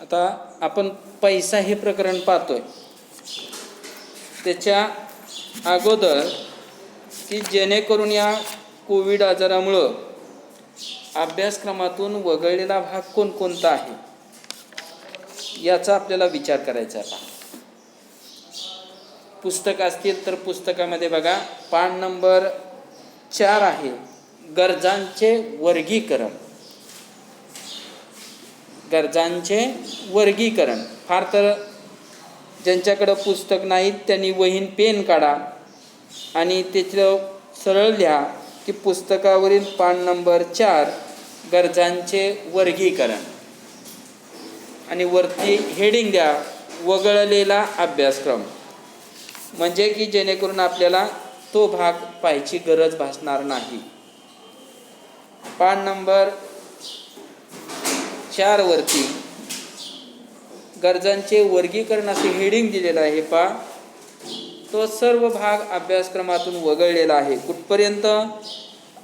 आता आपण पैसा हे प्रकरण पाहतोय, त्याच्या अगोदर की जेणेकरून या कोविड आजारामुळं अभ्यासक्रमातून वगळलेला भाग कोणकोणता आहे याचा आपल्याला विचार करायचा आहे. पुस्तक असतील तर पुस्तकामध्ये बघा पान नंबर 4 आहे गरजांचे वर्गीकरण. गरजांचे वर्गीकरण. फार तर ज्यांच्याकडं पुस्तक नाहीत त्यांनी वहीन पेन काढा आणि त्याचं सरळ लिहा की पुस्तकावरील पान नंबर 4 गरजांचे वर्गीकरण आणि वरती हेडिंग द्या वगळलेला अभ्यासक्रम, म्हणजे की जेणेकरून आपल्याला तो भाग पाहायची गरज भासणार नाही. पान नंबर 4 वरती गरजांचे वर्गीकरण असे हेडिंग दिलेलं आहे. पहा, तो सर्व भाग अभ्यासक्रमातून वगळलेला आहे. कुठपर्यंत?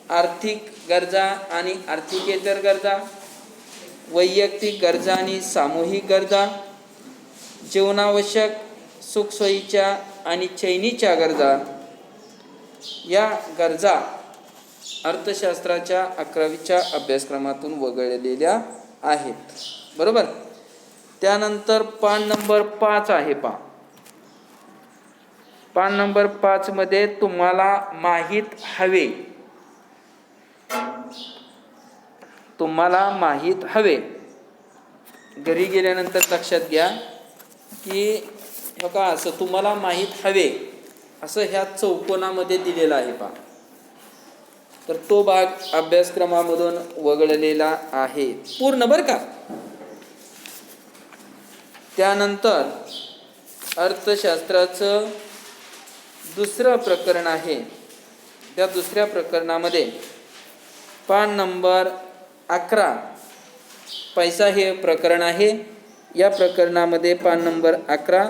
आर्थिक गरजा आणि आर्थिकेतर गरजा, वैयक्तिक गरजा आणि सामूहिक गरजा, जीवनावश्यक सुखसोयीच्या आणि चैनीच्या गरजा. या गरजा अर्थशास्त्राच्या 11वीच्या अभ्यासक्रमातून वगळलेल्या आहेत. बरोबर. त्यानंतर पान नंबर 5 आहे. पहा, पान नंबर 5 मध्ये तुम्हाला माहीत हवे. तुम्हाला माहीत हवे. घरी गेल्यानंतर लक्षात घ्या की बघा असं तुम्हाला माहीत हवे असं ह्या चौकोनामध्ये दिलेलं आहे. पहा, तर तो भाग अभ्यासक्रमामधून वगळलेला आहे पूर्ण, बरं का. त्यानंतर अर्थशास्त्राचं दुसरं प्रकरण आहे. त्या दुसऱ्या प्रकरणामध्ये पान नंबर 11 पैसा हे प्रकरण आहे. या प्रकरणामध्ये पान नंबर 11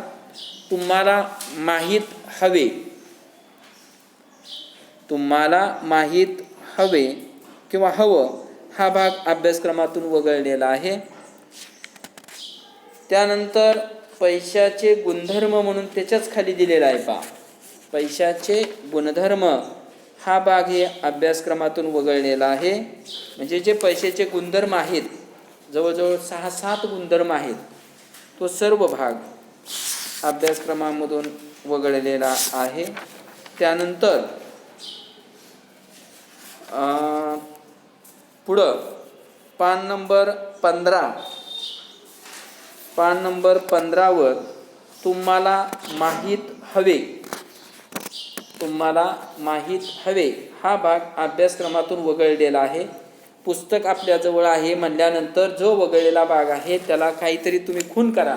तुम्हाला माहीत हवे. तुम्हाला माहीत हवे किंवा हवं हा भाग अभ्यासक्रमातून वगळलेला आहे. त्यानंतर पैशाचे गुणधर्म म्हणून त्याच्याच खाली दिलेला आहे. पहा, पैशाचे गुणधर्म हा भाग हे अभ्यासक्रमातून वगळलेला आहे. म्हणजे जे पैशाचे गुणधर्म आहेत, जवळजवळ 6-7 गुणधर्म आहेत, तो सर्व भाग अभ्यासक्रमामधून वगळलेला आहे. त्यानंतर पुढं पान नंबर 15. पान नंबर 15 वर तुम्हाला माहीत हवे. तुम्हाला माहीत हवे हा भाग अभ्यासक्रमातून वगळलेला आहे. पुस्तक आपल्याजवळ आहे म्हणल्यानंतर जो वगळलेला भाग आहे त्याला काहीतरी तुम्ही खून करा,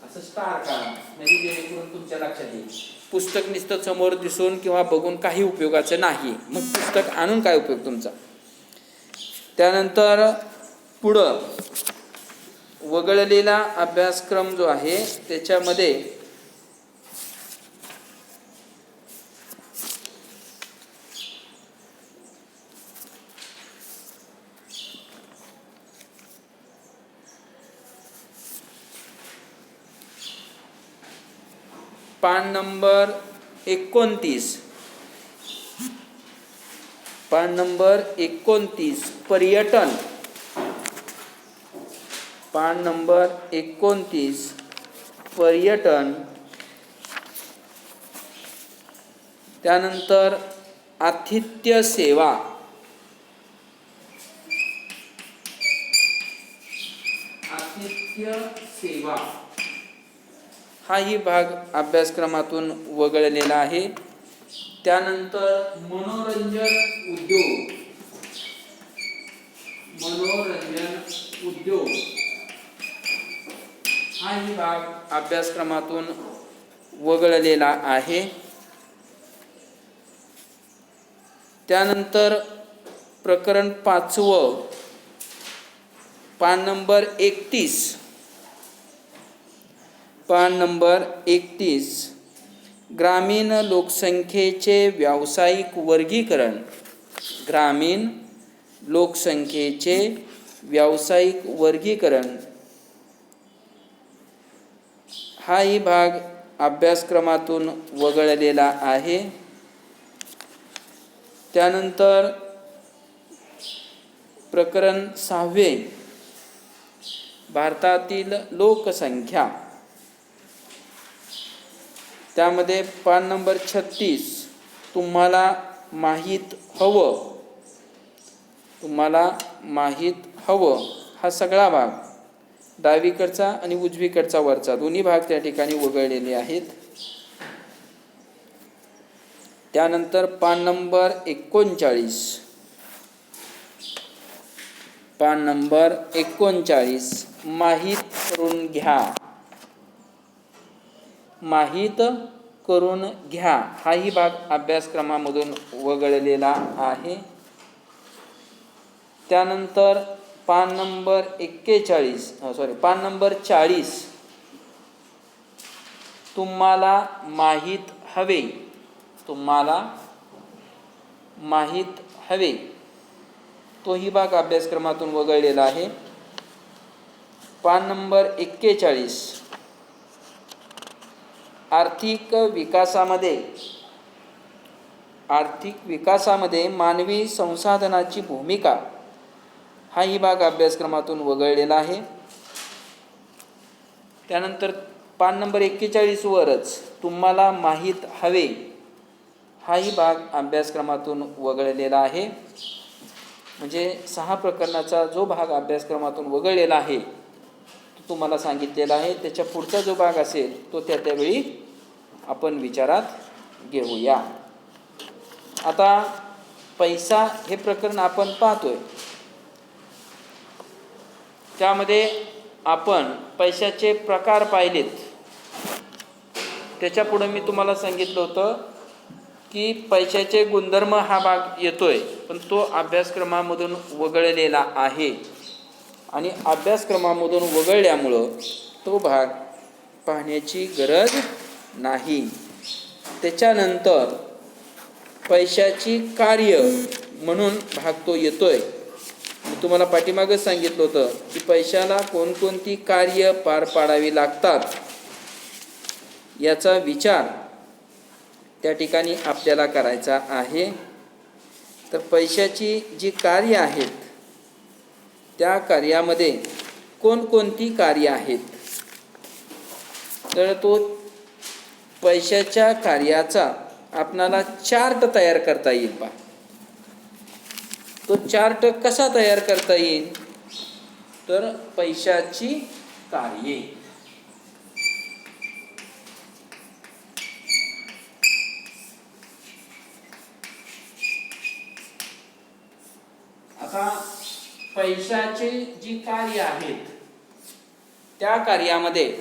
असं स्टार करा, म्हणजे जेणेकरून तुमच्या लक्षात येईल. पुस्तक नुसतं समोर दिसून किंवा बघून काही उपयोगाचं नाही, मग पुस्तक आणून काय उपयोग तुमचा. त्यानंतर पुढं वगळलेला अभ्यासक्रम जो आहे त्याच्यामध्ये पान नंबर 29. पान नंबर 29 पर्यटन. पान नंबर 29 पर्यटन. त्यानंतर आतिथ्य सेवा. आतिथ्य सेवा हाही भाग अभ्यासक्रमातून वगळलेला आहे. त्यानंतर मनोरंजन उद्योग. मनोरंजन उद्योग हाही भाग अभ्यासक्रमातून वगळलेला आहे. त्यानंतर प्रकरण 5 पान नंबर 31. पान नंबर 31 ग्रामीण लोकसंख्येचे व्यावसायिक वर्गीकरण. ग्रामीण लोकसंख्येचे व्यावसायिक वर्गीकरण. हाही भाग अभ्यासक्रमातून वगळलेला आहे. त्यानंतर प्रकरण 6 भारतातील लोकसंख्या, त्यामध्ये पान नंबर 36 तुम्हाला माहीत हवं, तुम्हाला माहीत हवं हा सगळा भाग, डावीकडचा आणि उजवीकडचा वरचा दोन्ही भाग त्या ठिकाणी वगळलेले आहेत. त्यानंतर पान नंबर 39, पान नंबर 39 माहीत करून घ्या, माहीत करून घ्या हाही भाग अभ्यासक्रमामधून वगळलेला आहे. त्यानंतर पान नंबर 40 तुम्हाला माहीत हवे, तुम्हाला माहीत हवे तोही भाग अभ्यासक्रमातून वगळलेला आहे. पान नंबर 41 आर्थिक विकासामध्ये मानवी संसाधनाची भूमिका हाही भाग अभ्यासक्रमातून वगळलेला आहे. त्यानंतर पान नंबर 41 वरच तुम्हाला माहीत हवे हाही भाग अभ्यासक्रमातून वगळलेला आहे. म्हणजे 6 प्रकरणाचा जो भाग अभ्यासक्रमातून वगळलेला आहे तो तुम्हाला सांगितलेला आहे. त्याच्या पुढचा जो भाग असेल तो त्यावेळी आपण विचारात घेऊया. आता पैसा हे प्रकरण आपण पाहतोय, त्यामध्ये आपण पैशाचे प्रकार पाहिलेत. त्याच्या पुढे मी तुम्हाला सांगितलं होतं की पैशाचे गुणधर्म हा भाग येतोय, पण तो अभ्यासक्रमामधून वगळलेला आहे आणि अभ्यासक्रमामधून वगळल्यामुळं तो भाग पाहण्याची गरज नाही. त्याच्यानंतर पैशाची कार्य म्हणून भाग तो येतोय. मी तुम्हाला पाठीमागच सांगितलं होतं की पैशाला कोणकोणती कार्य पार पाडावी लागतात याचा विचार त्या ठिकाणी आपल्याला करायचा आहे. तर पैशाची जी कार्य आहेत त्या कार्यामध्ये कोणकोणती कार्य आहेत, तर तो पैशाच्या कार्याचा आपणाला चार्ट तयार करता येईल. पहा, तो चार्ट कसा तयार करता येईल, तर पैशाची कार्ये, आता पैशाचे जी कार्य आहेत त्या कार्यामध्ये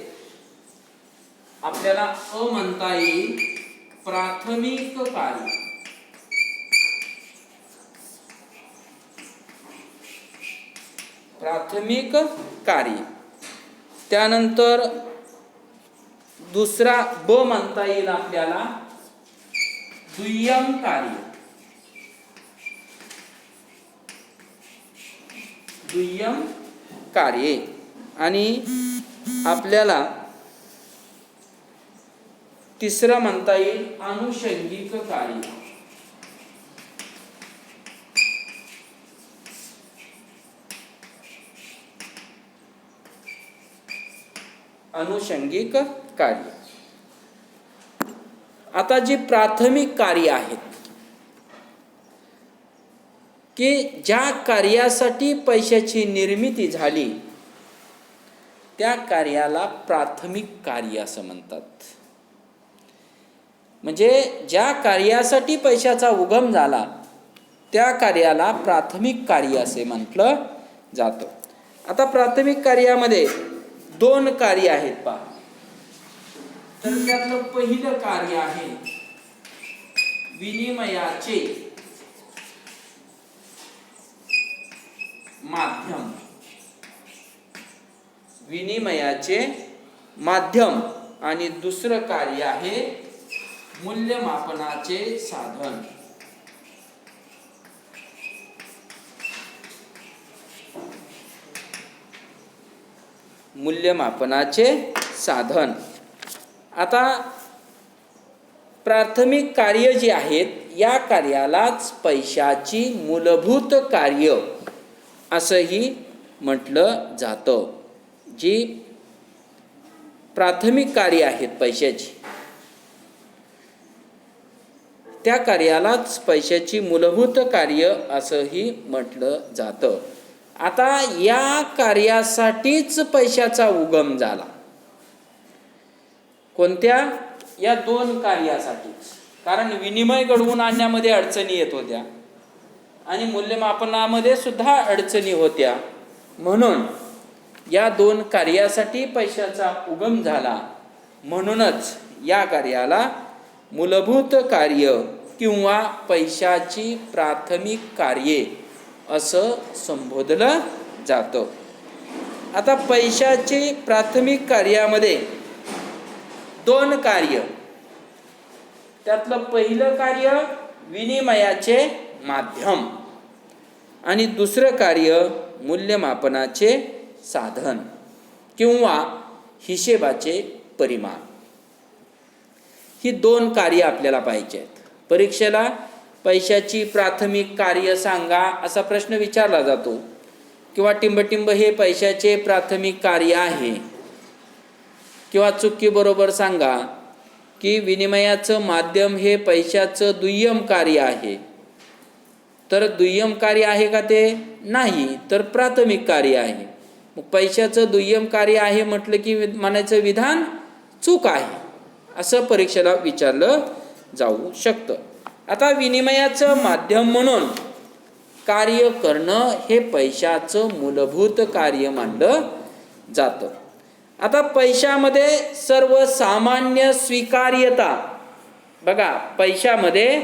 आपल्याला म्हणता येईल प्राथमिक कार्य, प्राथमिक कार्य. त्यानंतर दुसरा म्हणता येईल आपल्याला दुय्यम कार्य, दुय्यम कार्ये. आणि आपल्याला तिसरं म्हणता येईल अनुषंगिक कार्य, अनुषंगिक कार्य. आता जी प्राथमिक कार्य आहेत की ज्या कार्यासाठी पैशाची निर्मिती झाली त्या कार्याला प्राथमिक कार्य असं म्हणतात. म्हणजे ज्या कार्यासाठी पैशाचा उगम झाला त्या कार्याला प्राथमिक कार्य असे म्हटलं जातं. आता प्राथमिक कार्यामध्ये 2 कार्य आहेत. पहा, तर त्यातलं पहिलं कार्य आहे विनिमयाचे माध्यम, विनिमयाचे माध्यम. आणि दुसरं कार्य आहे मूल्यमापनाचे साधन. मूल्यमापनाचे साधन. आता प्राथमिक कार्य जी आहेत या कार्यालाच पैशाची मूलभूत कार्य असंही म्हटलं जातं. जी प्राथमिक कार्य आहेत पैशाची त्या कार्यालाच पैशाची मूलभूत कार्य असंही म्हटलं जातं. आता या कार्यासाठीच पैशाचा उगम झाला. कोणत्या? या दोन कार्यासाठीच. कारण विनिमय घडवून आणण्यामध्ये अडचणी येत होत्या आणि मूल्यमापनामध्ये सुद्धा अडचणी होत्या. म्हणून या दोन कार्यासाठी पैशाचा उगम झाला. म्हणूनच या कार्याला मूलभूत कार्य किंवा पैशाची प्राथमिक कार्ये असं संबोधलं जातं. आता पैशाची प्राथमिक कार्यामध्ये दोन कार्य. त्यातलं पहिलं कार्य विनिमयाचे माध्यम आणि दुसरं कार्य मूल्यमापनाचे साधन किंवा हिशेबाचे परिमाण. ही दोन कार्य आपल्याला पाहिजे आहेत. परीक्षेला पैशाची प्राथमिक कार्य सांगा असा प्रश्न विचारला जातो किंवा टिंबटिंब हे पैशाचे प्राथमिक कार्य आहे किंवा चुकी बरोबर सांगा की विनिमयाचं माध्यम हे पैशाचं दुय्यम कार्य आहे. तर दुय्यम कार्य आहे का ते? नाही, तर प्राथमिक कार्य आहे. मग पैशाचं दुय्यम कार्य आहे म्हटलं की म्हणायचं विधान चूक आहे असं परीक्षेला विचारलं जाऊ शकतं. आता विनिमयाचं माध्यम म्हणून कार्य करणं हे पैशाचं मूलभूत कार्य मानलं जातं. आता पैशामध्ये सर्वसामान्य स्वीकार्यता बघा, पैशामध्ये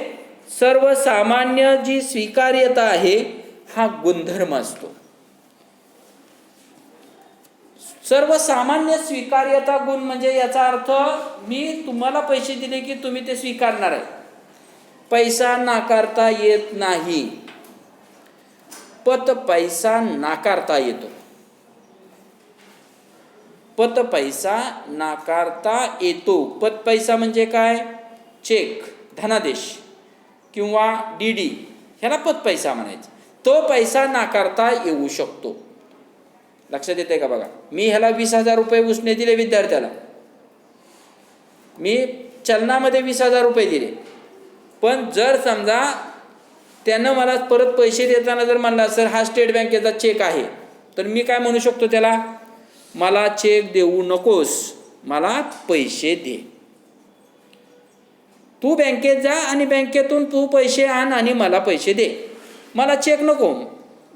सर्वसामान्य जी स्वीकार्यता आहे हा गुणधर्म असतो. सर्वसामान्य स्वीकार्यता गुण म्हणजे याचा अर्थ मी तुम्हाला पैसे दिले की तुम्ही ते स्वीकारणार आहे. पैसा नाकारता येत नाही. पत पैसा नाकारता येतो. पत पैसा नाकारता येतो. पत पैसा म्हणजे काय? चेक, धनादेश किंवा डीडी ह्याला पत पैसा म्हणायचं. तो पैसा नाकारता येऊ शकतो. लक्षात येते का? बघा, मी ह्याला 20,000 रुपये उसने दिले विद्यार्थ्याला. मी चलनामध्ये 20,000 रुपये दिले. पण जर समजा त्यानं मला परत पैसे देताना जर म्हणला सर हा स्टेट बँकेचा चेक आहे, तर मी काय म्हणू शकतो त्याला? मला चेक देऊ नकोस, मला पैसे दे. तू बँकेत जा आणि बँकेतून तू पैसे आण आणि मला पैसे दे. मला चेक नको,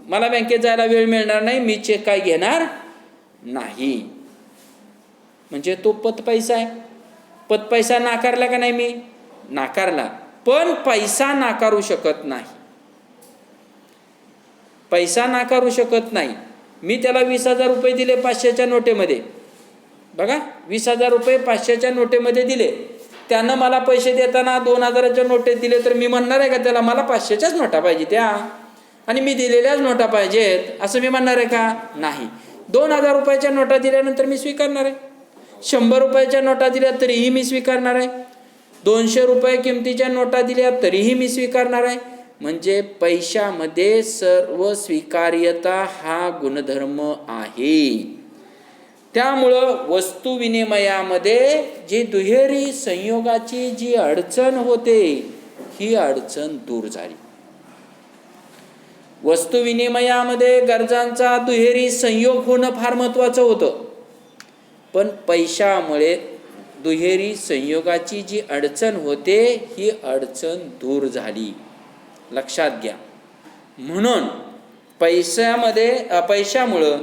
मला बँकेत जायला वेळ मिळणार नाही, मी चेक काय घेणार नाही. म्हणजे तो पत पैसा आहे. पत पैसा नाकारला का नाही? मी नाकारला, पण पैसा नाकारू शकत नाही. पैसा नाकारू शकत नाही. मी त्याला 20,000 रुपये दिले 500च्या नोटेमध्ये. बघा, 20,000 रुपये 500च्या नोटेमध्ये दिले. त्यानं मला पैसे देताना 2,000च्या नोटेत दिले, तर मी म्हणणार आहे का त्याला मला 500च्याच नोटा पाहिजे त्या आणि मी दिलेल्याच नोटा पाहिजेत असं मी म्हणणार आहे का? नाही. 2,000 रुपयाच्या नोटा दिल्यानंतर मी स्वीकारणार आहे. 100 रुपयाच्या नोटा दिल्या तरीही मी स्वीकारणार आहे. 200 रुपये किमतीच्या नोटा दिल्या तरीही मी स्वीकारणार आहे. म्हणजे पैशामध्ये सर्व स्वीकार्यता हा गुणधर्म आहे. त्यामुळं वस्तू विनिमयामध्ये जी दुहेरी संयोगाची जी अडचण होते ही अडचण दूर झाली. वस्तू विनिमयामध्ये गरजांचा दुहेरी संयोग होणं फार महत्त्वाचं होतं, पण पैशामुळे दुहेरी संयोगाची जी अडचण होते ही अडचण दूर झाली. लक्षात घ्या. म्हणून पैशामुळं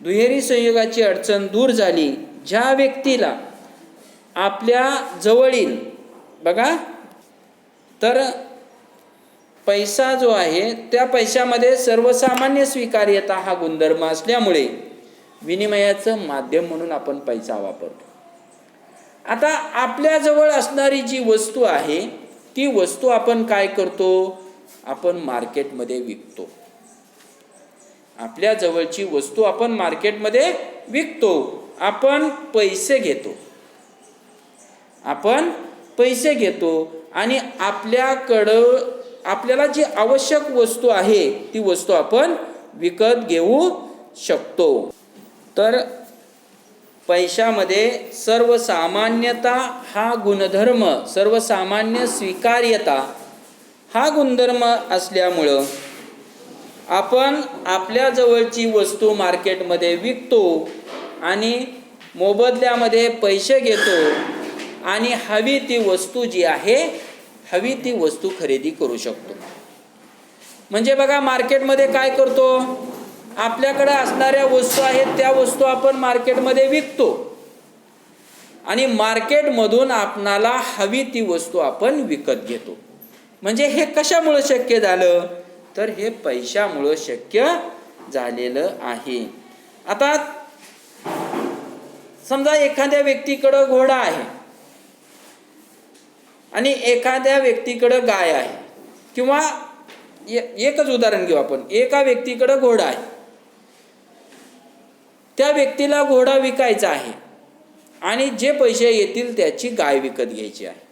दुहेरी संयोगाची अडचण दूर झाली. ज्या व्यक्तीला आपल्या जवळील बघा तर पैसा जो आहे त्या पैशामध्ये सर्वसामान्य स्वीकार्यता हा गुणधर्म असल्यामुळे विनिमयाचं माध्यम म्हणून आपण पैसा वापरतो. आता आपल्याजवळ असणारी जी वस्तू आहे ती वस्तू आपण काय करतो? आपण मार्केटमध्ये विकतो. आपल्या जवळची वस्तू आपण मार्केटमध्ये विकतो. आपण पैसे घेतो. आपण पैसे घेतो आणि आपल्याला जी आवश्यक वस्तू आहे ती वस्तू आपण विकत घेऊ शकतो. तर पैशामध्ये सर्वसामान्यता हा गुणधर्म, सर्वसामान्य स्वीकार्यता हा गुणधर्म असल्यामुळं आपण आपल्या जवळची वस्तू मार्केटमध्ये विकतो आणि मोबदल्यामध्ये पैसे घेतो आणि हवी ती वस्तू जी आहे हवी ती वस्तू खरेदी करू शकतो. म्हणजे बघा, मार्केटमध्ये काय करतो, आपल्याकडे असणाऱ्या वस्तू आहेत त्या वस्तू आपण मार्केटमध्ये विकतो आणि मार्केटमधून आपणाला हवी ती वस्तू आपण विकत घेतो. म्हणजे हे कशामुळे शक्य झालं, तर हे पैशामुळे शक्य झालेलं आहे. आता समजा एखाद्या व्यक्तीकडे घोडा आहे आणि एखाद्या व्यक्तीकडे गाय आहे, किंवा एकच उदाहरण घेऊ आपण, एका व्यक्तीकडे घोडा आहे, त्या व्यक्तीला घोडा विकायचा आहे आणि जे पैसे येतील त्याची गाय विकत घ्यायची आहे.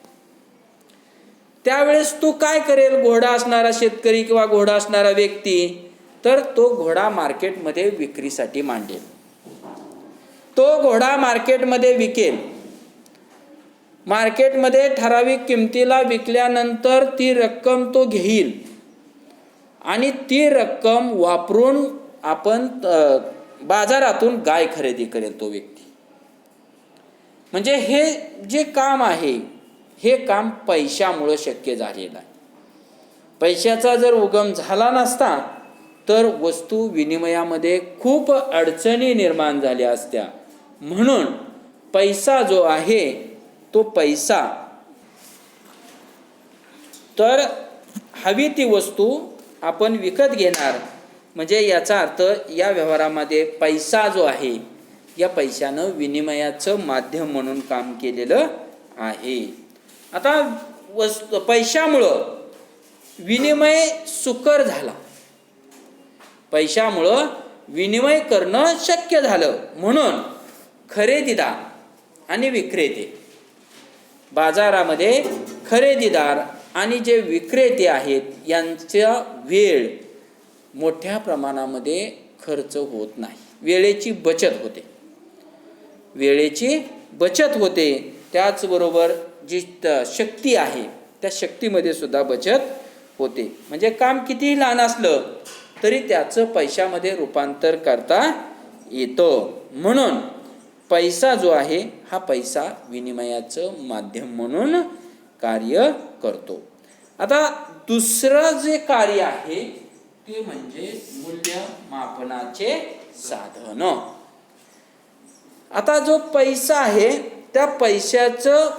त्यावेळेस तो काय करेल, घोडा असणारा शेतकरी किंवा घोडा असणारा व्यक्ती, तर तो घोडा मार्केटमध्ये विक्रीसाठी मांडेल. तो घोडा मार्केटमध्ये विकेल. मार्केटमध्ये ठराविक किमतीला विकल्यानंतर ती रक्कम तो घेईल आणि ती रक्कम वापरून आपण बाजारातून गाय खरेदी करेल तो व्यक्ती. म्हणजे हे जे काम आहे हे काम पैशामुळे शक्य झालेलं आहे. पैशाचा जर उगम झाला नसता तर वस्तू विनिमयामध्ये खूप अडचणी निर्माण झाल्या असत्या. म्हणून पैसा जो आहे तो पैसा, तर हवी ती वस्तू आपण विकत घेणार, म्हणजे याचा अर्थ या व्यवहारामध्ये पैसा जो आहे या पैशानं विनिमयाचं माध्यम म्हणून काम केलेलं आहे. आता पैशामुळं विनिमय सुकर झाला, पैशामुळं विनिमय करणं शक्य झालं. म्हणून खरेदीदार आणि विक्रेते, बाजारामध्ये खरेदीदार आणि जे विक्रेते आहेत यांचा वेळ मोठ्या प्रमाणामध्ये खर्च होत नाही. वेळेची बचत होते, वेळेची बचत होते. त्याचबरोबर जी शक्ती आहे त्या शक्तीमध्ये सुद्धा बचत होते. म्हणजे काम कितीही लहान असलं तरी त्याचं पैशामध्ये रूपांतर करता येतं. म्हणून पैसा जो आहे हा पैसा विनिमयाचं माध्यम म्हणून कार्य करतो. आता दुसरं जे कार्य आहे ते म्हणजे मूल्यमापनाचे साधन. आता जो पैसा आहे त्या पैशाचं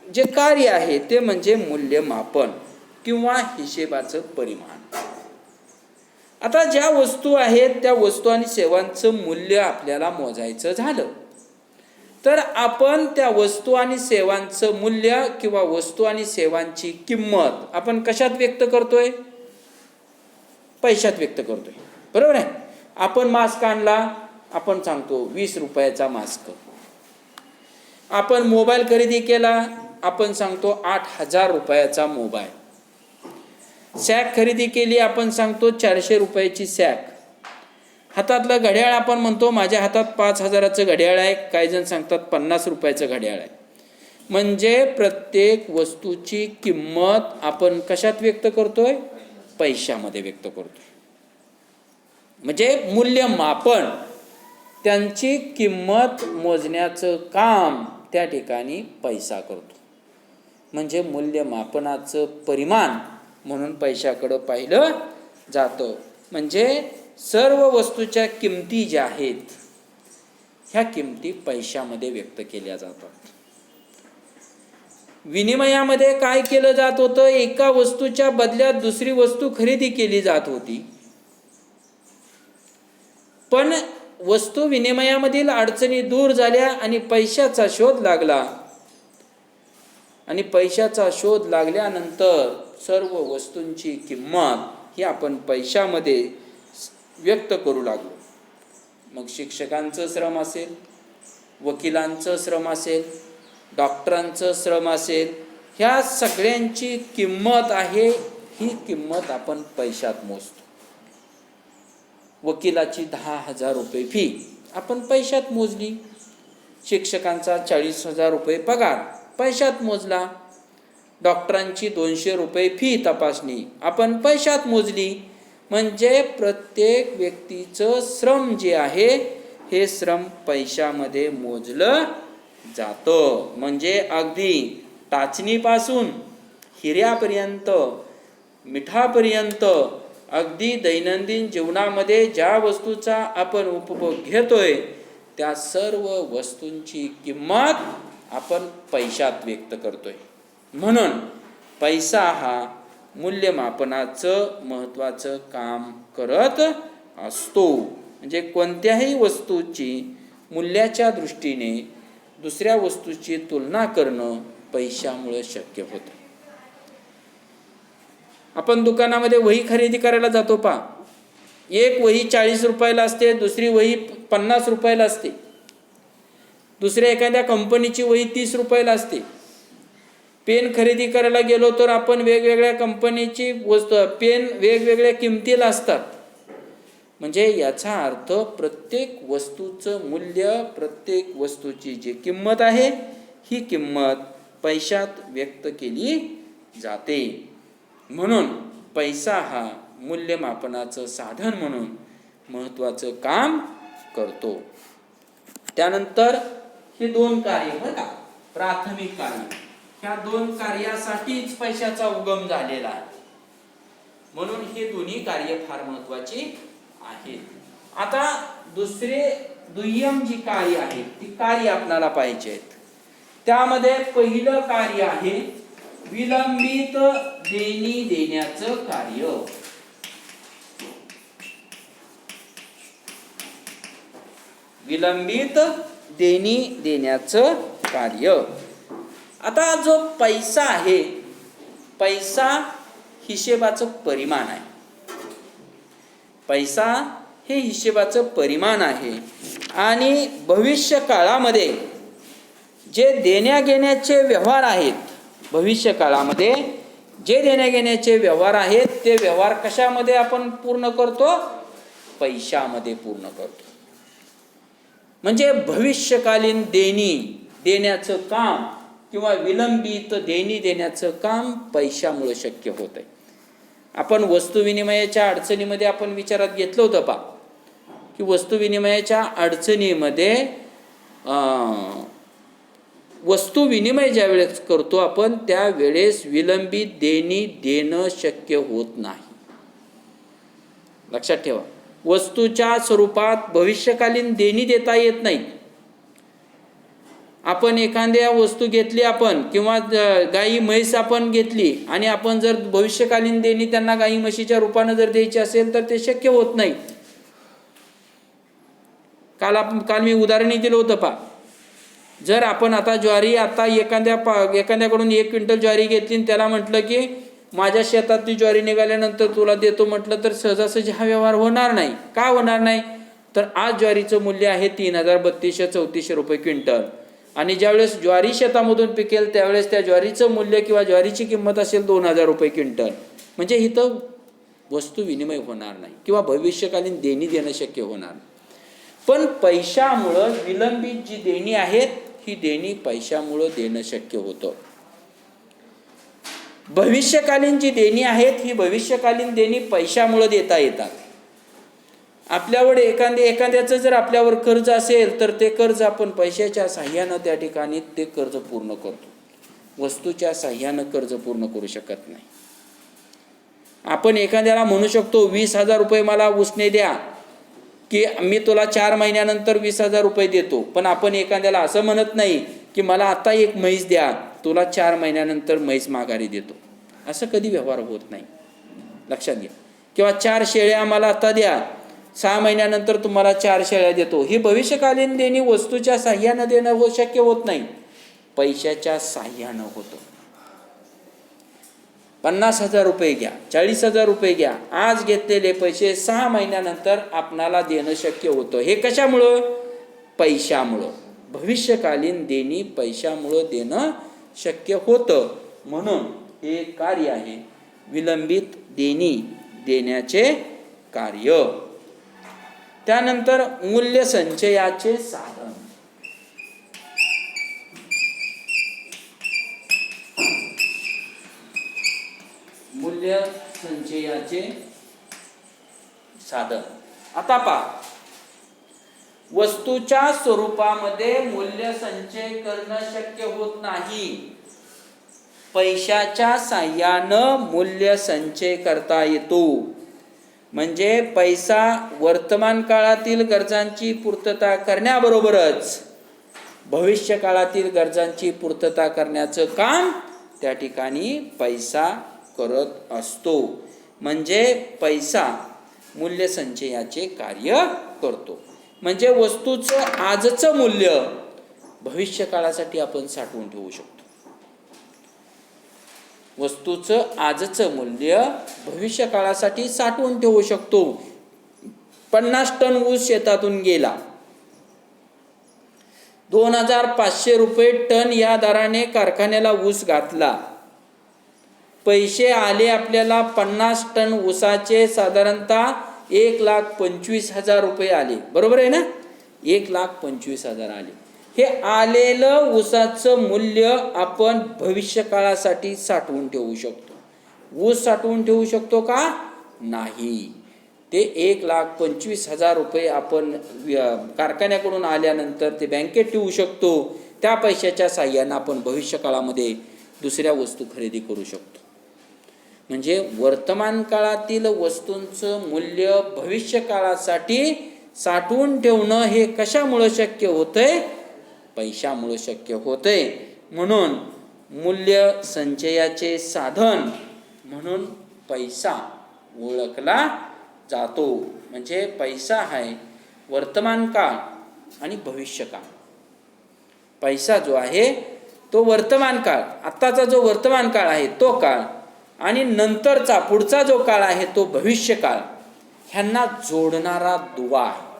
जे कार्य आहे ते म्हणजे मूल्यमापन किंवा हिशेबाचं परिमाण. आता ज्या वस्तू आहेत त्या वस्तू आणि सेवांचं मूल्य आपल्याला मोजायचं झालं तर आपण त्या वस्तू आणि सेवांचं मूल्य किंवा वस्तू आणि सेवांची किंमत आपण कशात व्यक्त करतोय, पैशात व्यक्त करतोय, बरोबर आहे. आपण मास्क आणला, आपण सांगतो 20 रुपयाचा मास्क. आपण मोबाईल खरेदी केला, आपण सांगतो 8,000 रुपयाचा मोबाईल. सॅक खरेदी केली, आपण सांगतो 400 रुपयाची सॅक. हातातलं घड्याळ आपण म्हणतो माझ्या हातात 5,000चं घड्याळ आहे, काही जण सांगतात 50 रुपयाचं घड्याळ आहे. म्हणजे प्रत्येक वस्तूची किंमत आपण कशात व्यक्त करतोय, पैशामध्ये व्यक्त करतोय. म्हणजे मूल्यमापन, त्यांची किंमत मोजण्याचं काम त्या ठिकाणी पैसा करतो. म्हणजे मूल्यमापनाचं परिमाण म्हणून पैशाकडं पाहिलं जातं. म्हणजे सर्व वस्तूच्या किमती ज्या आहेत ह्या किमती पैशामध्ये व्यक्त केल्या जातात. विनिमयामध्ये काय केलं जात होतं, एका वस्तूच्या बदल्यात दुसरी वस्तू खरेदी केली जात होती. पण वस्तू विनिमयामधील अडचणी दूर झाल्या आणि पैशाचा शोध लागला. आणि पैशाचा शोध लागल्यानंतर सर्व वस्तूंची किंमत ही आपण पैशामध्ये व्यक्त करू लागलो. मग शिक्षकांचं श्रम असेल, वकिलांचं श्रम असेल, डॉक्टरांचं श्रम असेल, ह्या सगळ्यांची किंमत आहे, ही किंमत आपण पैशात मोजतो. वकिलाची 10,000 रुपये फी आपण पैशात मोजली. शिक्षकांचा 40,000 रुपये पगार पैशात मोजला. डॉक्टरांची 200 रुपये फी तपासणी आपण पैशात मोजली. म्हणजे प्रत्येक व्यक्तीचं श्रम जे आहे हे श्रम पैशामध्ये मोजलं जातं. म्हणजे अगदी टाचणीपासून हिऱ्यापर्यंत, मिठापर्यंत, अगदी दैनंदिन जीवनामध्ये ज्या वस्तूचा आपण उपभोग घेतोय त्या सर्व वस्तूंची किंमत आपण पैशात व्यक्त करतोय. म्हणून पैसा हा मूल्यमापनाचं महत्त्वाचं काम करत असतो. म्हणजे कोणत्याही वस्तूची मूल्याच्या दृष्टीने दुसऱ्या वस्तूची तुलना करणं पैशामुळे शक्य होतं. आपण दुकानामध्ये वही खरेदी करायला जातो पहा. एक वही 40 रुपयाला असते, दुसरी वही 50 रुपयाला असते, दुसऱ्या एखाद्या कंपनीची वही 30 रुपयाला असते. पेन खरेदी करायला गेलो तर आपण वेगवेगळ्या कंपनीची वस्तू पेन वेगवेगळ्या किमतीला असतात. म्हणजे याचा अर्थ प्रत्येक वस्तूचं मूल्य, प्रत्येक वस्तूची जी किंमत आहे ही किंमत पैशात व्यक्त केली जाते. म्हणून पैसा हा मूल्यमापनाचं साधन म्हणून महत्त्वाचं काम करतो. त्यानंतर हे 2 कार्य बरं का, प्राथमिक कार्य, ह्या 2 कार्यासाठीच पैशाचा उगम झालेला आहे. म्हणून हे दोन्ही कार्य फार महत्त्वाची आहेत. आता दुय्यम जी कार्य आहेत ती कार्य आपल्याला पाहिजे आहेत. त्यामध्ये पहिलं कार्य आहे विलंबित देणी देण्याचं कार्य. विलंबित देणी देण्याचं कार्य. आता जो पैसा आहे, पैसा हिशेबाचं परिमाण आहे. पैसा हे हिशेबाचं परिमाण आहे. आणि भविष्य काळामध्ये जे देण्याघेण्याचे व्यवहार आहेत, भविष्य काळामध्ये जे देण्याघेण्याचे व्यवहार आहेत ते व्यवहार कशामध्ये आपण पूर्ण करतो? पैशामध्ये पूर्ण करतो. म्हणजे भविष्यकालीन देणी देण्याचं काम किंवा विलंबित देणी देण्याचं काम पैशामुळे शक्य होत आहे. आपण वस्तू विनिमयाच्या अडचणीमध्ये आपण विचारात घेतलं होतं पहा, की वस्तू विनिमयाच्या अडचणीमध्ये वस्तू विनिमय ज्या वेळेस करतो आपण त्यावेळेस विलंबित देणी देणं शक्य होत नाही. लक्षात ठेवा, वस्तूच्या स्वरूपात भविष्यकालीन देणी देता येत नाही. आपण एखाद्या वस्तू घेतली आपण किंवा गाई म्हैस आपण घेतली आणि आपण जर भविष्यकालीन देणी त्यांना गाई म्हशीच्या रूपानं जर द्यायची असेल तर ते शक्य होत नाही. काल मी उदाहरणही दिलं होतं पहा. जर आपण आता ज्वारी आता एखाद्याकडून 1 क्विंटल ज्वारी घेतली आणि त्याला म्हटलं की माझ्या शेतातली ज्वारी निघाल्यानंतर तुला देतो म्हटलं तर सहजासहजी हा व्यवहार होणार नाही. का होणार नाही? तर आज ज्वारीचं मूल्य आहे 3,3234 रुपये क्विंटल आणि ज्यावेळेस ज्वारी शेतामधून पिकेल त्यावेळेस त्या ज्वारीचं मूल्य किंवा ज्वारीची किंमत असेल 2,000 रुपये क्विंटल. म्हणजे इथं वस्तू विनिमय होणार नाही किंवा भविष्यकालीन देणी देणं शक्य होणार नाही. पण पैशामुळं विलंबित जी देणी आहेत ही देणी पैशामुळं देणं शक्य होतं. भविष्यकालीन जी देणी आहेत ही भविष्यकालीन देणी पैशामुळं देता येतात. आपल्यावर एखाद्याचं जर आपल्यावर कर्ज असेल तर ते कर्ज आपण पैशाच्या साह्यानं त्या ठिकाणी ते कर्ज पूर्ण करतो. वस्तूच्या साह्यानं कर्ज पूर्ण करू शकत नाही. आपण एखाद्याला म्हणू शकतो 20,000 रुपये मला उसने द्या की मी तुला 4 महिन्यानंतर 20,000 रुपये देतो. पण आपण एखाद्याला असं म्हणत नाही की मला आता एक म्हैस द्या, तुला 4 महिन्यानंतर म्हैस माघारी देतो. असं कधी व्यवहार होत नाही. लक्षात घ्या. किंवा 4 शेळ्या मला आता द्या, 6 महिन्यानंतर तुम्हाला 4 शेळ्या देतो. ही भविष्यकालीन देणी वस्तूच्या साह्यानं देणं शक्य होत नाही, पैशाच्या साह्यानं होतं. 50,000 रुपये घ्या, 40,000 रुपये घ्या, आज घेतलेले पैसे 6 महिन्यानंतर आपणाला देणं शक्य होतं. हे कशामुळं? पैशामुळं. भविष्यकालीन देणी पैशामुळं देणं शक्य होतं. म्हणून हे कार्य आहे विलंबित देणी देण्याचे कार्य. त्यानंतर मूल्य संचयाचे साधन. मूल्य संचयाचे साधन. आता पहा, वस्तूच्या स्वरूपामध्ये मूल्य संचय करणं शक्य होत नाही. पैशाच्या साह्यानं मूल्य संचय करता येतो. म्हणजे पैसा वर्तमान काळातील गरजांची पूर्तता करण्याबरोबरच भविष्य काळातील गरजांची पूर्तता करण्याचं काम त्या ठिकाणी पैसा करत असतो. म्हणजे पैसा मूल्य संचयाचे कार्य करतो. म्हणजे वस्तूचं आजचं मूल्य भविष्य काळासाठी आपण साठवून ठेवू शकतो. वस्तूचं आजचं मूल्य भविष्य काळासाठी साठवून ठेवू शकतो. 50 टन ऊस शेतातून गेला, 2500 रुपये टन या दराने कारखान्याला ऊस घातला. पैसे आले आपल्याला 50 टन ऊसाचे साधारणतः 1,25,000 रुपये आले. बरोबर आहे ना? 1,25,000 आले. हे आलेलं ऊसाचं मूल्य आपण भविष्य काळासाठी साठवून ठेवू शकतो. ऊस साठवून ठेवू शकतो का? नाही. ते 1,25,000 रुपये आपण कारखान्याकडून आल्यानंतर ते बँकेत ठेवू शकतो. त्या पैशाच्या साह्यानं आपण भविष्य काळामध्ये दुसऱ्या वस्तू खरेदी करू शकतो. म्हणजे वर्तमान काळातील वस्तूंचं मूल्य भविष्य काळासाठी साठवून ठेवणं हे कशामुळं शक्य होतंय? पैशामुळे शक्य होते. म्हणून मूल्य संचयाचे साधन म्हणून पैसा ओळखला जातो. म्हणजे पैसा आहे वर्तमान काळ आणि भविष्य काळ. पैसा जो आहे तो वर्तमान काळ, आत्ताचा जो वर्तमान काळ आहे तो काळ आणि नंतरचा पुढचा जो काळ आहे तो भविष्य काळ, ह्यांना जोडणारा दुवा आहे.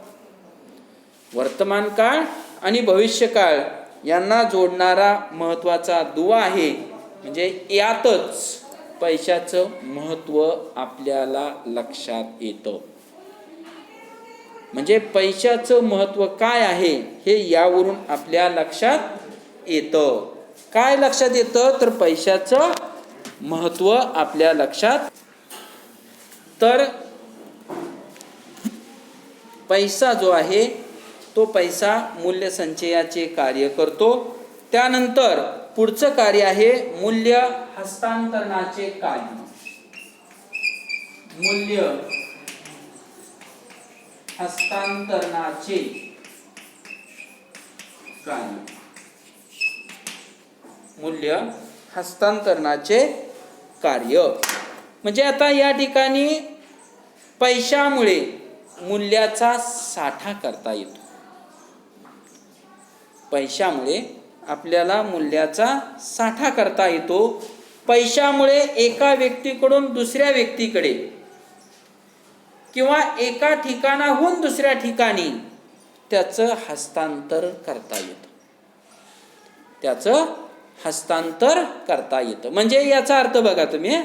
वर्तमान काळ आणि भविष्यकाळ यांना जोडणारा महत्त्वाचा दुवा आहे. म्हणजे यातच पैशाचं महत्त्व आपल्याला लक्षात येतं. म्हणजे पैशाचं महत्त्व काय आहे हे यावरून आपल्या लक्षात येतं. काय लक्षात येतं? तर पैशाचं महत्त्व आपल्या लक्षात. तर पैसा जो आहे तो पैसा मूल्य संचयाचे कार्य करतो. त्यानंतर पुढचं कार्य आहे मूल्य हस्तांतरणाचे कार्य. मूल्य हस्तांतरणाचे कार्य. मूल्य हस्तांतरणाचे कार्य म्हणजे आता या ठिकाणी पैशामुळे मूल्याचा साठा करता येतो. पैशामुळे आपल्याला मूल्याचा साठा करता येतो. पैशामुळे एका व्यक्तीकडून दुसऱ्या व्यक्तीकडे किंवा एका ठिकाणाहून दुसऱ्या ठिकाणी त्याचं हस्तांतर करता येतं. त्याचं हस्तांतर करता येतं. म्हणजे याचा अर्थ बघा तुम्ही,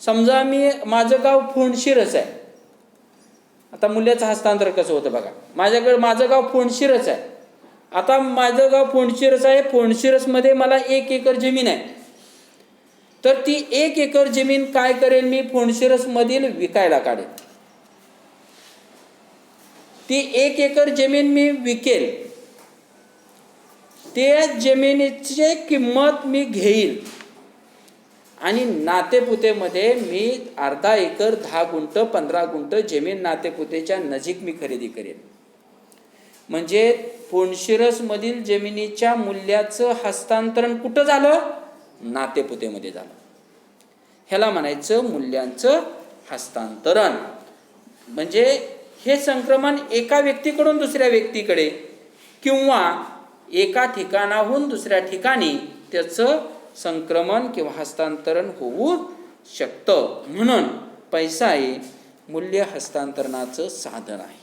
समजा माझं गाव फोंडशिरस आहे. आता मूल्याचं हस्तांतर कसं होतं बघा. माझं गाव फोंडशिरस आहे. आता माझं गाव फोंडशिरस आहे. फोंडशिरसमध्ये मला 1 एकर जमीन आहे. तर ती 1 एकर जमीन काय करेल मी फोंडशिरसमधील विकायला काढेल. ती 1 एकर जमीन मी विकेल. ते जमिनीची किंमत मी घेईल आणि नातेपुतेमध्ये मी अर्धा एकर 10 गुंठ 15 गुंठ जमीन नातेपुतेच्या नजीक मी खरेदी करेन. म्हणजे फोंडशिरसमधील जमिनीच्या मूल्याचं हस्तांतरण कुठं झालं? नातेपुतेमध्ये झालं. ह्याला म्हणायचं मूल्यांचं हस्तांतरण. म्हणजे हे संक्रमण एका व्यक्तीकडून दुसऱ्या व्यक्तीकडे किंवा एका ठिकाणाहून दुसऱ्या ठिकाणी त्याचं संक्रमण किंवा हस्तांतरण होऊ शकतं. म्हणून पैसा हे मूल्य हस्तांतरणाचं साधन आहे.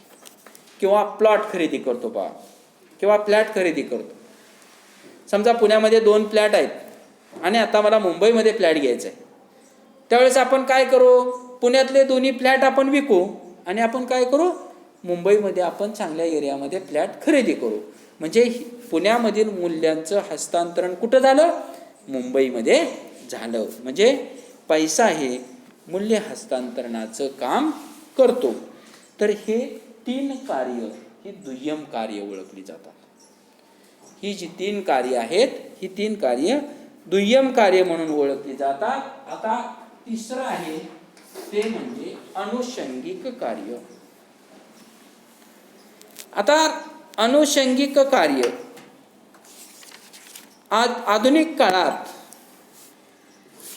किंवा प्लॉट खरेदी करतो पहा, किंवा फ्लॅट खरेदी करतो. समजा पुण्यामध्ये 2 फ्लॅट आहेत आणि आता मला मुंबईमध्ये फ्लॅट घ्यायचा आहे. त्यावेळेस आपण काय करू, पुण्यातले दोन्ही फ्लॅट आपण विकू आणि आपण काय करू, मुंबईमध्ये आपण चांगल्या एरियामध्ये फ्लॅट खरेदी करू. म्हणजे पुण्यामधील मूल्यांचं हस्तांतरण कुठं झालं, मुंबईमध्ये झालं. म्हणजे पैसा हे मूल्य हस्तांतरणाचं काम करतो. तर हे 3 कार्य ही दुय्यम कार्य ओळखली जातात. ही जी 3 कार्य आहेत, ही 3 कार्य दुय्यम कार्य म्हणून ओळखली जातात. आता तिसरं आहे ते म्हणजे अनुषंगिक कार्य. आता अनुषंगिक कार्य आधुनिक काळात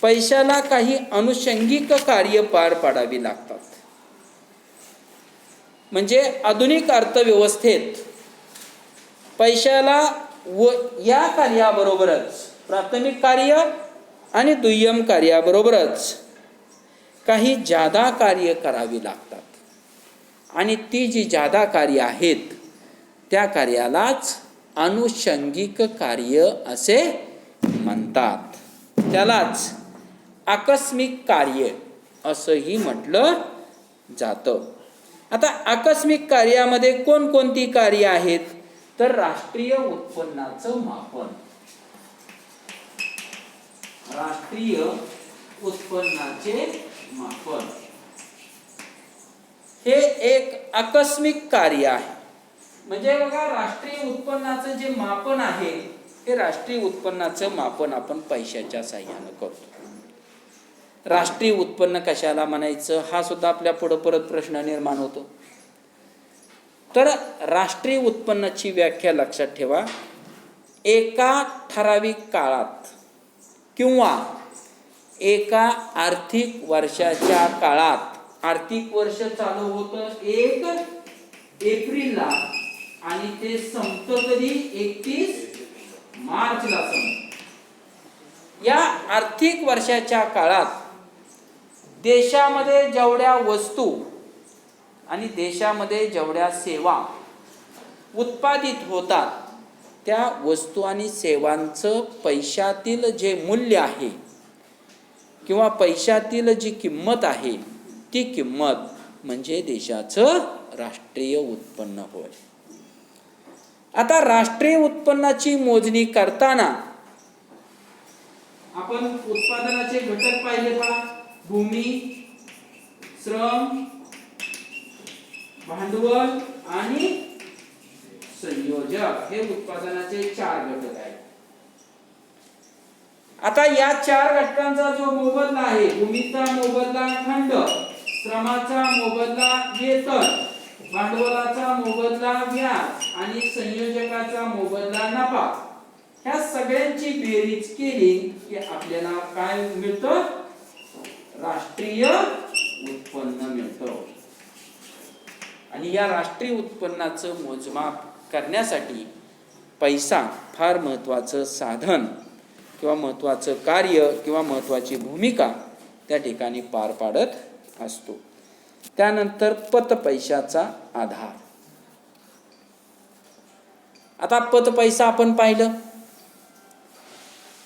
पैशाला काही अनुषंगिक कार्य पार पाडावी लागतात. म्हणजे आधुनिक अर्थव्यवस्थेत पैशाला व या कार्याबरोबरच प्राथमिक कार्य आणि दुय्यम कार्याबरोबरच काही जादा कार्य करावी लागतात. आणि ती जी जादा कार्य आहेत त्या कार्यालाच अनुषंगिक कार्य असे म्हणतात. त्यालाच आकस्मिक कार्य असंही म्हटलं जातं. आता आकस्मिक कार्यामध्ये कोणकोणती कार्य आहेत, तर राष्ट्रीय उत्पन्नाचं मापन. राष्ट्रीय उत्पन्नाचे मापन हे एक आकस्मिक कार्य आहे. म्हणजे बघा, राष्ट्रीय उत्पन्नाचं जे मापन आहे हे राष्ट्रीय उत्पन्नाचं मापन आपण पैशाच्या साहाय्यानं करतो. राष्ट्रीय उत्पन्न कशाला म्हणायचं हा सुद्धा आपल्या पुढे परत प्रश्न निर्माण होतो. तर राष्ट्रीय उत्पन्नाची व्याख्या लक्षात ठेवा. एका ठराविक काळात किंवा एका आर्थिक वर्षाच्या काळात, आर्थिक वर्ष चालू होतं 1 एप्रिलला आणि ते संपतं कधी, 31 मार्चला संपतं. या आर्थिक वर्षाच्या काळात देशामध्ये जेवढ्या वस्तू आणि देशामध्ये जेवढ्या सेवा उत्पादित होतात त्या वस्तू आणि सेवांचं पैशातील जे मूल्य आहे किंवा पैशातील जी किंमत आहे ती किंमत म्हणजे देशाचं राष्ट्रीय उत्पन्न होय. आता राष्ट्रीय उत्पन्नाची मोजणी करताना आपण उत्पादनाचे घटक पाहिले का, भूमी, श्रम, भांडवल आणि संयोजक हे उत्पादनाचे 4 घटक आहेत. आता या 4 घटकांचा जो मोबदला आहे, भूमीचा मोबदला खंड, श्रमाचा मोबदला वेतन, भांडवलाचा मोबदला व्याज आणि संयोजकाचा मोबदला नफा, ह्या सगळ्यांची बेरीज केली की आपल्याला काय मिळतं, राष्ट्रीय उत्पन्न मिळतं. आणि या राष्ट्रीय उत्पन्नाचं मोजमाप करण्यासाठी पैसा फार महत्त्वाचं साधन किंवा महत्त्वाचं कार्य किंवा महत्त्वाची भूमिका त्या ठिकाणी पार पाडत असतो. त्यानंतर पत पैशाचा आधार. आता पत पैसा आपण पाहिलं,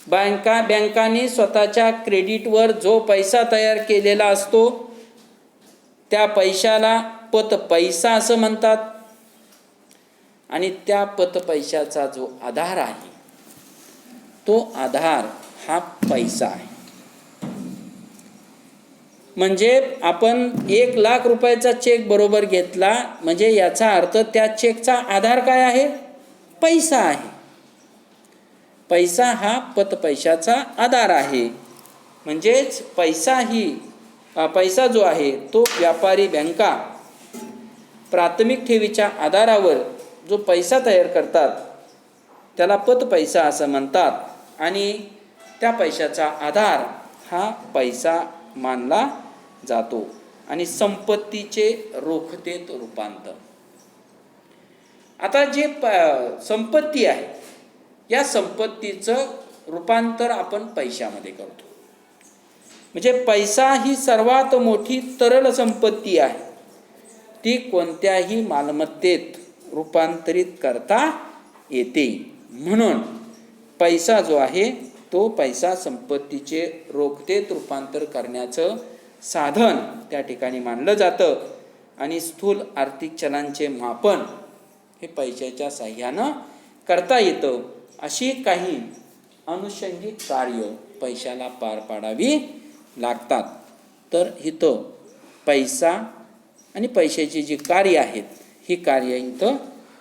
बँकांनी स्वतःच्या क्रेडिटवर जो पैसा तयार केलेला असतो त्या पैशाला पत पैसा असं म्हणतात. आणि त्या पत पैशाचा जो आधार आहे तो आधार हा पैसा आहे. म्हणजे आपण 1 लाख रुपयाचा चेक बरोबर घेतला म्हणजे याचा अर्थ त्या चेकचा आधार काय आहे, पैसा आहे. पैसा हा पत पैशाचा आधार आहे. म्हणजेच पैसा जो आहे तो व्यापारी बँका प्राथमिक ठेवीच्या आधारावर जो पैसा तयार करतात त्याला पत पैसा असं म्हणतात. आणि त्या पैशाचा आधार हा पैसा मानला जातो. आणि संपत्तीचे रोखतेत रूपांतर. आता जे संपत्ती आहे या संपत्तीचं रूपांतर आपण पैशामध्ये करतो. म्हणजे पैसा ही सर्वात मोठी तरल संपत्ती आहे. ती कोणत्याही मालमत्तेत रूपांतरित करता येते. म्हणून पैसा जो आहे तो पैसा संपत्तीचे रोखतेत रूपांतर करण्याचं साधन त्या ठिकाणी मानलं जातं आणि स्थूल आर्थिक चलांचे मापन हे पैशाच्या साह्यानं करता येतं. अशी काही अनुषंगिक कार्य पैशाला पार पाडावी लागतात. तर इथं पैसा आणि पैशाची जी कार्य आहेत ही कार्य इथं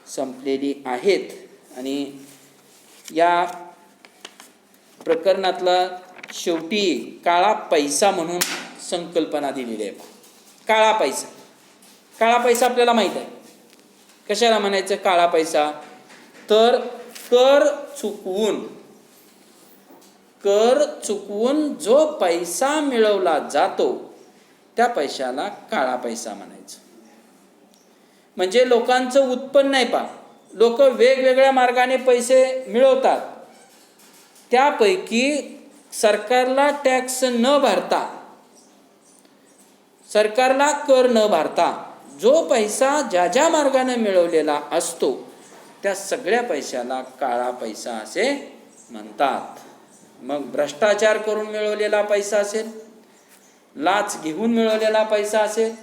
संपलेली आहेत. आणि या प्रकरणातला शेवटी काळा पैसा म्हणून संकल्पना दिलेली आहे. काळा पैसा, काळा पैसा आपल्याला माहीत आहे. कशाला म्हणायचं काळा पैसा? तर कर चुकवून जो पैसा मिळवला जातो त्या पैशाला काळा पैसा म्हणायचं. म्हणजे लोकांचं उत्पन्न नाही पा, लोक वेगवेगळ्या मार्गाने पैसे मिळवतात, त्यापैकी सरकारला टॅक्स न भरता, सरकारला कर न भरता जो पैसा ज्या ज्या मार्गाने मिळवलेला असतो त्या सगळ्या पैशाला काळा पैसा असे म्हणतात. मग भ्रष्टाचार करून मिळवलेला पैसा असेल, लाच घेऊन मिळवलेला पैसा असेल,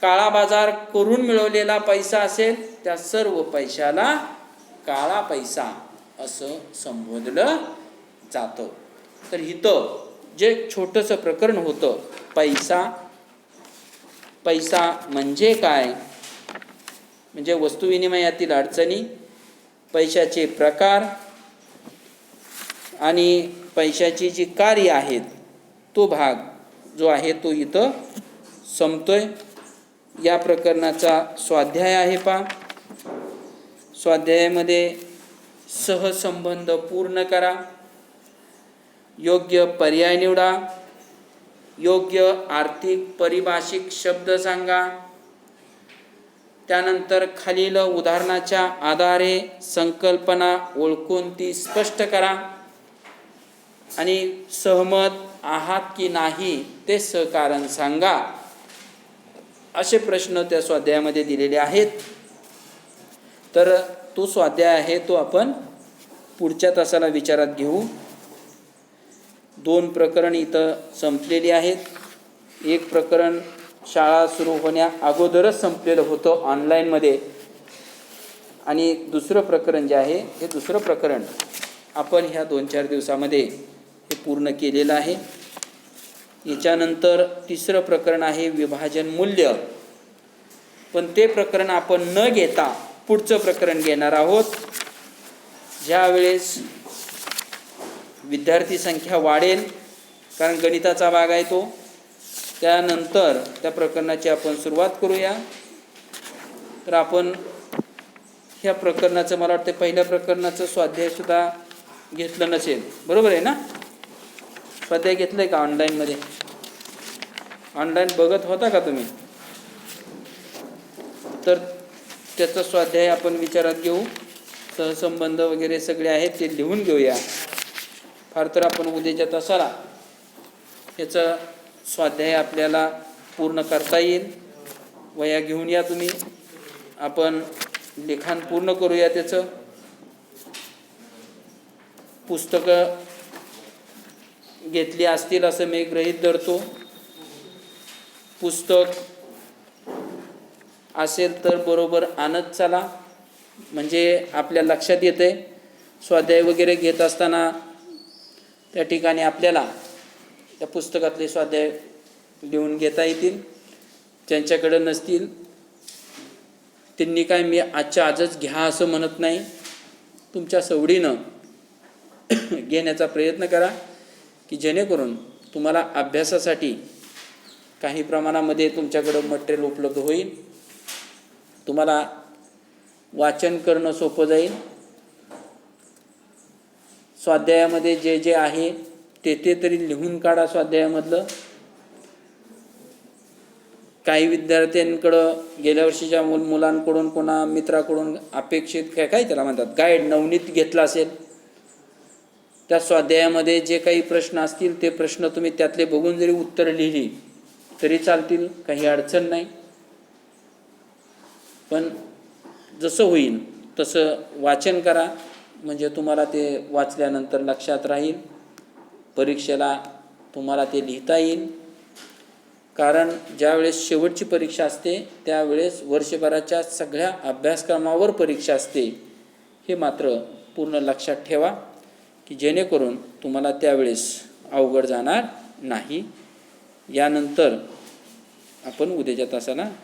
काळा बाजार करून मिळवलेला पैसा असेल, त्या सर्व पैशाला काळा पैसा असं संबोधलं जातं. तर इथं जे छोटंसं प्रकरण होतं, पैसा म्हणजे काय, म्हणजे वस्तुविनिमयातील अडचणी, पैशाचे प्रकार आणि पैशाची जी कार्य आहेत तो भाग जो आहे तो इथं संपतोय. या प्रकरणाचा स्वाध्याय आहे पहा. स्वाध्यायामध्ये सहसंबंध पूर्ण करा, योग्य पर्याय निवडा, योग्य आर्थिक पारिभाषिक शब्द सांगा, त्यानंतर खालील उदाहरणाच्या आधारे संकल्पना ओळखून ती स्पष्ट करा आणि सहमत आहात की नाही ते सहकारण सांगा. असे प्रश्न त्या स्वाध्यायामध्ये दिलेले आहेत. तर तो स्वाध्याय आहे तो आपण पुढच्या तासाला विचारात घेऊ. 2 प्रकरण इथं संपलेली आहेत. एक प्रकरण शाळा सुरू होण्या अगोदरच संपलेलं होतं ऑनलाईनमध्ये, आणि दुसरं प्रकरण जे आहे हे दुसरं प्रकरण आपण ह्या 2-4 दिवसामध्ये हे पूर्ण केलेलं आहे. याच्यानंतर तिसरं प्रकरण आहे विभाजन मूल्य, पण ते प्रकरण आपण न घेता पुढचं प्रकरण घेणार आहोत. ज्यावेळेस विद्यार्थी संख्या वाढेल, कारण गणिताचा भाग आहे तो, त्यानंतर त्या प्रकरणाची आपण सुरुवात करूया. तर आपण ह्या प्रकरणाचं, मला वाटतं पहिल्या प्रकरणाचं स्वाध्यायसुद्धा घेतलं नसेल, बरोबर आहे ना? स्वाध्याय घेतलं आहे का ऑनलाईनमध्ये? ऑनलाईन बघत होता का तुम्ही? तर त्याचा स्वाध्याय आपण विचारात घेऊ. सहसंबंध वगैरे सगळे आहेत ते लिहून घेऊया. फार तर आपण उद्याच्या तासाला याचा स्वाध्याय आपल्याला पूर्ण करता येईल. वह्या घेऊन या तुम्ही, आपण लिखाण पूर्ण करूया. त्याचं पुस्तकं घेतली असतील असं मी गृहीत धरतो. पुस्तक असेल तर बरोबर आणत चला, म्हणजे आपल्या लक्षात येते. स्वाध्याय वगैरे घेत असताना त्या ठिकाणी आपल्याला त्या पुस्तकातले स्वाध्याय लिहून घेता येतील. ज्यांच्याकडे नसतील त्यांनी काय, मी आजच्या आजच घ्या असं म्हणत नाही, तुमच्या सवडीनं घेण्याचा प्रयत्न करा, की जेणेकरून तुम्हाला अभ्यासासाठी काही प्रमाणामध्ये तुमच्याकडं मटेरियल उपलब्ध होईल, तुम्हाला वाचन करणं सोपं जाईल. स्वाध्यायामध्ये जे जे आहे ते तरी लिहून काढा स्वाध्यायामधलं. काही विद्यार्थ्यांकडं गेल्या वर्षीच्या मुलांकडून, कोणा मित्राकडून अपेक्षित काय त्याला म्हणतात गाईड नवनीत घेतला असेल, त्या स्वाध्यायामध्ये जे काही प्रश्न असतील ते प्रश्न तुम्ही त्यातले बघून जरी उत्तरं लिहिली तरी चालतील, काही अडचण नाही. पण जसं होईल तसं वाचन करा, म्हणजे तुम्हाला ते वाचल्यानंतर लक्षात राहील, परीक्षेला तुम्हाला ते लिहिता येईल. कारण ज्यावेळेस शेवटची परीक्षा असते त्यावेळेस वर्षभराच्या सगळ्या अभ्यासक्रमावर परीक्षा असते. हे मात्र पूर्ण लक्षात ठेवा की जेणेकरून तुम्हाला त्यावेळेस अवघड जाणार नाही. यानंतर आपण उद्याच्या तासाला